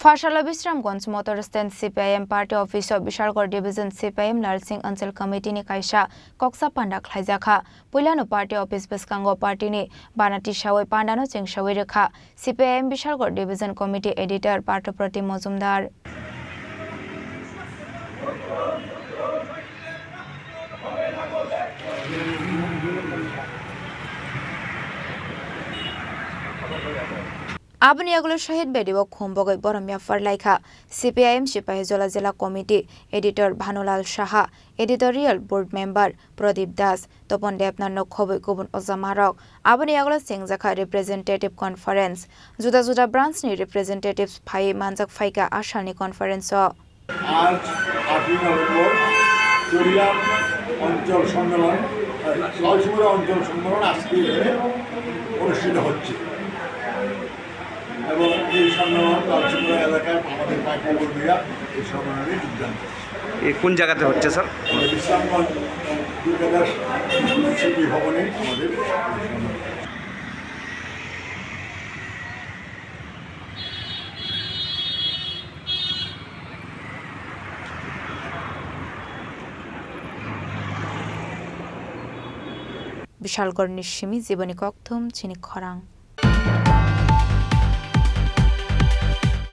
Fashala Bishramganj Motor Stand CPIM Party Office of Bishalgarh Division CPIM Lalsing Anchal Committee ni kaisa Kokchap panda khlaijaka Puilano Party Office Beskango Party ni Banati Shawai panda no chengshawai rekha CPIM Bishalgarh Division Committee Editor Partoprati Mozumdar Abani agulo shahid bedibo khumbogai boromya farlaikha CPIM Sipahijola Jela Committee Editor Bhanulal Shaha Editorial Board Member Pradip Das Topon Depnano Khoboi Gobun Ozamarok Abani agulo Sengjaka Representative Conference Juda Juda branch ni representatives phai manjak phaika ashani conference o আজ 8 November চরিয়াম অঞ্চল সম্মেলন লালসিং অঞ্চল সম্মেলন আজকে অনুষ্ঠিত হচ্ছে এবং এই সম্মেলন লালসিং এলাকার আমাদের পার্টি কর্মীরা এই সম্মেলনে যোগদান করছে। এই কোন জায়গাতে হচ্ছে স্যার? বিশ্রামগঞ্জ সিটি ভবনে আমাদের Bishalgarh Nishimi Ziboni Kokchap Chini Khorang